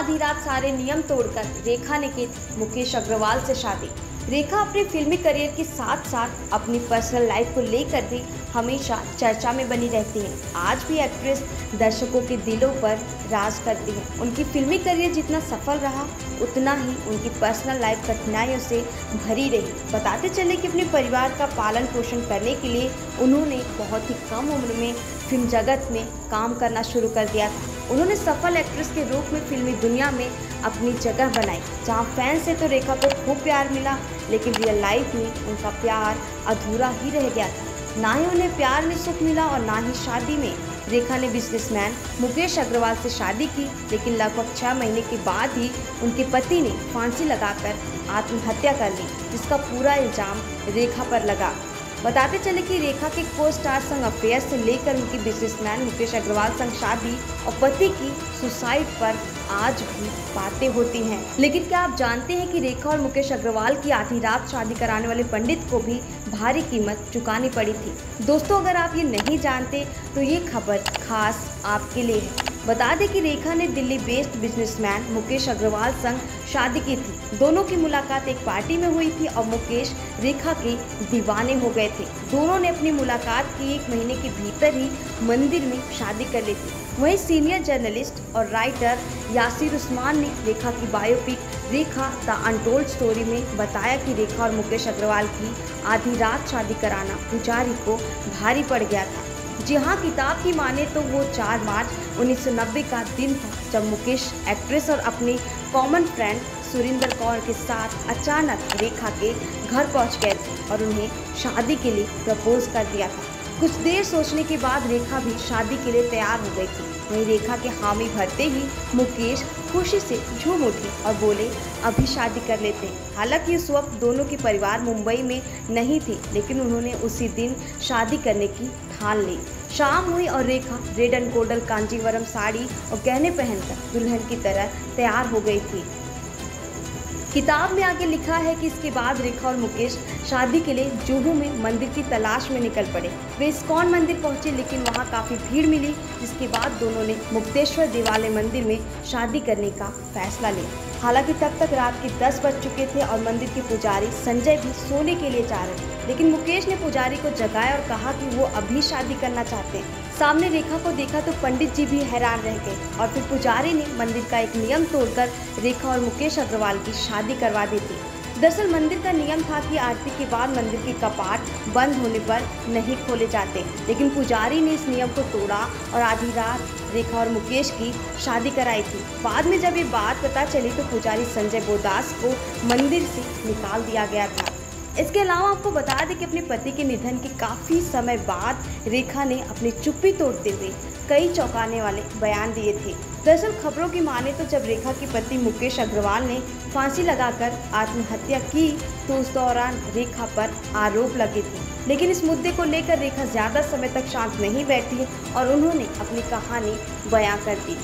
आधी रात सारे नियम तोड़कर रेखा ने की मुकेश अग्रवाल से शादी। रेखा अपने फिल्मी करियर के साथ साथ अपनी पर्सनल लाइफ को लेकर भी हमेशा चर्चा में बनी रहती हैं। आज भी एक्ट्रेस दर्शकों के दिलों पर राज करती है। उनकी फिल्मी करियर जितना सफल रहा उतना ही उनकी पर्सनल लाइफ कठिनाइयों से भरी रही। बताते चले कि अपने परिवार का पालन पोषण करने के लिए उन्होंने बहुत ही कम उम्र में फिल्म जगत में काम करना शुरू कर दिया था। उन्होंने सफल एक्ट्रेस के रूप में फिल्मी दुनिया में अपनी जगह बनाई, जहां फैंस से तो रेखा को खूब प्यार मिला, लेकिन रियल लाइफ में उनका प्यार अधूरा ही रह गया था। ना ही उन्हें प्यार में सुख मिला और ना ही शादी में। रेखा ने बिजनेसमैन मुकेश अग्रवाल से शादी की, लेकिन लगभग 6 महीने के बाद ही उनके पति ने फांसी लगाकर आत्महत्या कर ली, जिसका पूरा इल्जाम रेखा पर लगा। बताते चले कि रेखा के को स्टार संग अफेयर से लेकर उनकी बिजनेसमैन मुकेश अग्रवाल संग शादी और पति की सुसाइड पर आज भी बातें होती हैं। लेकिन क्या आप जानते हैं कि रेखा और मुकेश अग्रवाल की आधी रात शादी कराने वाले पंडित को भी भारी कीमत चुकानी पड़ी थी। दोस्तों, अगर आप ये नहीं जानते तो ये खबर खास आपके लिए है। बता दें कि रेखा ने दिल्ली बेस्ड बिजनेसमैन मुकेश अग्रवाल संग शादी की थी। दोनों की मुलाकात एक पार्टी में हुई थी और मुकेश रेखा के दीवाने हो गए थे। दोनों ने अपनी मुलाकात के 1 महीने के भीतर ही मंदिर में शादी कर ली थी। वहीं सीनियर जर्नलिस्ट और राइटर यासिर उस्मान ने रेखा की biopic Rekha the untold story में बताया कि रेखा और मुकेश अग्रवाल की आधी रात शादी कराना पुजारी को भारी पड़ गया था। जी हाँ, किताब की माने तो वो 4 मार्च 1990 का दिन था जब मुकेश एक्ट्रेस और अपने कॉमन फ्रेंड सुरिंदर कौर के साथ अचानक रेखा के घर पहुंच गए थे और उन्हें शादी के लिए प्रपोज कर दिया था। कुछ देर सोचने के बाद रेखा भी शादी के लिए तैयार हो गई थी। वहीं रेखा के हामी भरते ही मुकेश खुशी से झूम उठे और बोले, अभी शादी कर लेते हैं। हालांकि उस वक्त दोनों के परिवार मुंबई में नहीं थे, लेकिन उन्होंने उसी दिन शादी करने की ठान ली। शाम हुई और Rekha red and golden Kanjeevaram sari और गहने पहनकर दुल्हन की तरह तैयार हो गई थी। किताब में आगे लिखा है कि इसके बाद रेखा और मुकेश शादी के लिए जुहू में मंदिर की तलाश में निकल पड़े। वे इस्कॉन मंदिर पहुंचे, लेकिन वहां काफी भीड़ मिली, जिसके बाद दोनों ने मुक्तेश्वर देवालय मंदिर में शादी करने का फैसला लिया। हालांकि तब तक रात के 10 बज चुके थे और मंदिर के पुजारी संजय भी सोने के लिए जा रहे थे, लेकिन मुकेश ने पुजारी को जगाया और कहा कि वो अभी शादी करना चाहते हैं। सामने रेखा को देखा तो पंडित जी भी हैरान रह गए और फिर पुजारी ने मंदिर का एक नियम तोड़कर रेखा और मुकेश अग्रवाल की शादी करवा दी थी। दरअसल मंदिर का नियम था कि आरती के बाद मंदिर के कपाट बंद होने पर नहीं खोले जाते, लेकिन पुजारी ने इस नियम को तोड़ा और आधी रात रेखा और मुकेश की शादी कराई थी। बाद में जब ये बात पता चली तो पुजारी संजय बोदास को मंदिर से निकाल दिया गया था। इसके अलावा आपको बता दें कि अपने पति के निधन के काफ़ी समय बाद रेखा ने अपनी चुप्पी तोड़ते हुए कई चौंकाने वाले बयान दिए थे। दरअसल खबरों की माने तो जब रेखा के पति मुकेश अग्रवाल ने फांसी लगाकर आत्महत्या की तो उस दौरान रेखा पर आरोप लगे थे, लेकिन इस मुद्दे को लेकर रेखा ज़्यादा समय तक शांत नहीं बैठी और उन्होंने अपनी कहानी बयां कर दी।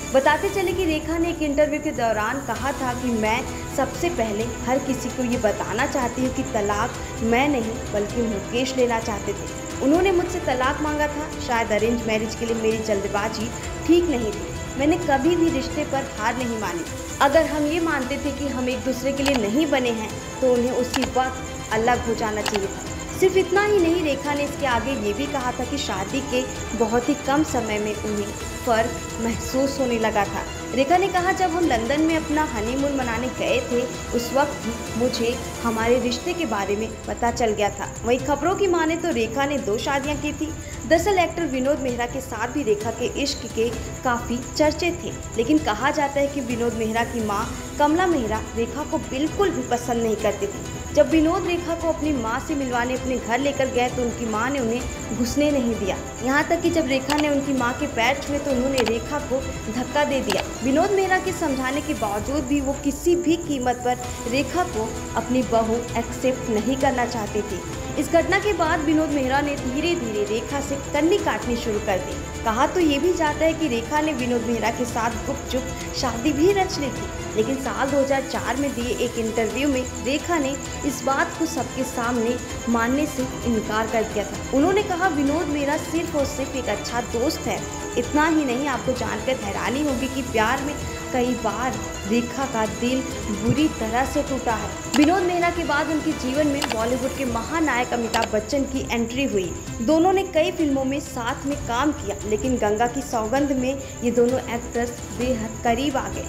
बताते चले कि रेखा ने एक इंटरव्यू के दौरान कहा था कि मैं सबसे पहले हर किसी को ये बताना चाहती हूँ कि तलाक मैं नहीं बल्कि मुकेश लेना चाहते थे। उन्होंने मुझसे तलाक मांगा था। शायद अरेंज मैरिज के लिए मेरी जल्दबाजी ठीक नहीं थी। मैंने कभी भी रिश्ते पर हार नहीं मानी। अगर हम ये मानते थे कि हम एक दूसरे के लिए नहीं बने हैं तो उन्हें उसी वक्त अलग हो जाना चाहिए था। सिर्फ इतना ही नहीं, रेखा ने इसके आगे ये भी कहा था कि शादी के बहुत ही कम समय में उन्हें फ़र्क महसूस होने लगा था। रेखा ने कहा, जब हम लंदन में अपना हनीमून मनाने गए थे उस वक्त ही मुझे हमारे रिश्ते के बारे में पता चल गया था। वहीं खबरों की माने तो रेखा ने 2 शादियां की थी। दरअसल एक्टर विनोद मेहरा के साथ भी रेखा के इश्क के काफ़ी चर्चे थे, लेकिन कहा जाता है कि विनोद मेहरा की मां कमला मेहरा रेखा को बिल्कुल भी पसंद नहीं करती थी। जब विनोद रेखा को अपनी मां से मिलवाने अपने घर लेकर गए तो उनकी मां ने उन्हें घुसने नहीं दिया। यहाँ तक कि जब रेखा ने उनकी मां के पैर छुए तो उन्होंने रेखा को धक्का दे दिया। विनोद मेहरा के समझाने के बावजूद भी वो किसी भी कीमत पर रेखा को अपनी बहू एक्सेप्ट नहीं करना चाहती थी। इस घटना के बाद विनोद मेहरा ने धीरे धीरे रेखा से कन्नी काटनी शुरू कर दी। कहा तो ये भी जाता है कि रेखा ने विनोद मेहरा के साथ गुपचुप शादी भी रच ली थी, लेकिन साल 2004 में दिए एक इंटरव्यू में रेखा ने इस बात को सबके सामने मानने से इनकार कर दिया था। उन्होंने कहा, विनोद मेरा सिर्फ और सिर्फ एक अच्छा दोस्त है, इतना ही नहीं, आपको जानकर हैरानी होगी कि प्यार में कई बार रेखा का दिल बुरी तरह से टूटा है। विनोद मेहरा के बाद उनके जीवन में बॉलीवुड के महानायक अमिताभ बच्चन की एंट्री हुई। दोनों ने कई फिल्मों में साथ में काम किया, लेकिन गंगा की सौगंध में ये दोनों एक्टर्स बेहद करीब आ गए।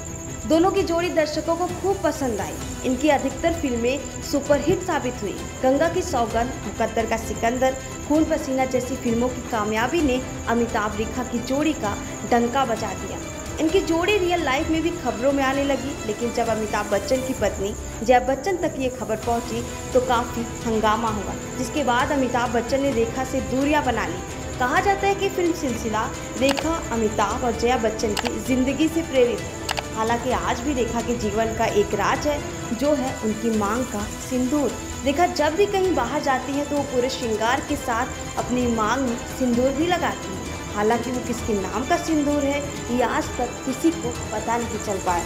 दोनों की जोड़ी दर्शकों को खूब पसंद आई। इनकी अधिकतर फिल्में सुपरहिट साबित हुई। गंगा की सौगंध, मुकद्दर का सिकंदर, खून पसीना जैसी फिल्मों की कामयाबी ने अमिताभ रेखा की जोड़ी का डंका बजा दिया। इनकी जोड़ी रियल लाइफ में भी खबरों में आने लगी, लेकिन जब अमिताभ बच्चन की पत्नी जया बच्चन तक ये खबर पहुंची तो काफ़ी हंगामा हुआ, जिसके बाद अमिताभ बच्चन ने रेखा से दूरियां बना ली। कहा जाता है कि फिल्म सिलसिला रेखा, अमिताभ और जया बच्चन की जिंदगी से प्रेरित है। हालांकि आज भी रेखा के जीवन का एक राज है, जो है उनकी मांग का सिंदूर। रेखा जब भी कहीं बाहर जाती है तो वो पूरे श्रृंगार के साथ अपनी मांग में सिंदूर भी लगाती है। हालांकि वो किसके नाम का सिंदूर है, ये आज तक किसी को पता नहीं चल पाया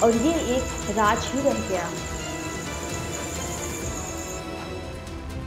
और ये एक राज ही रह गया।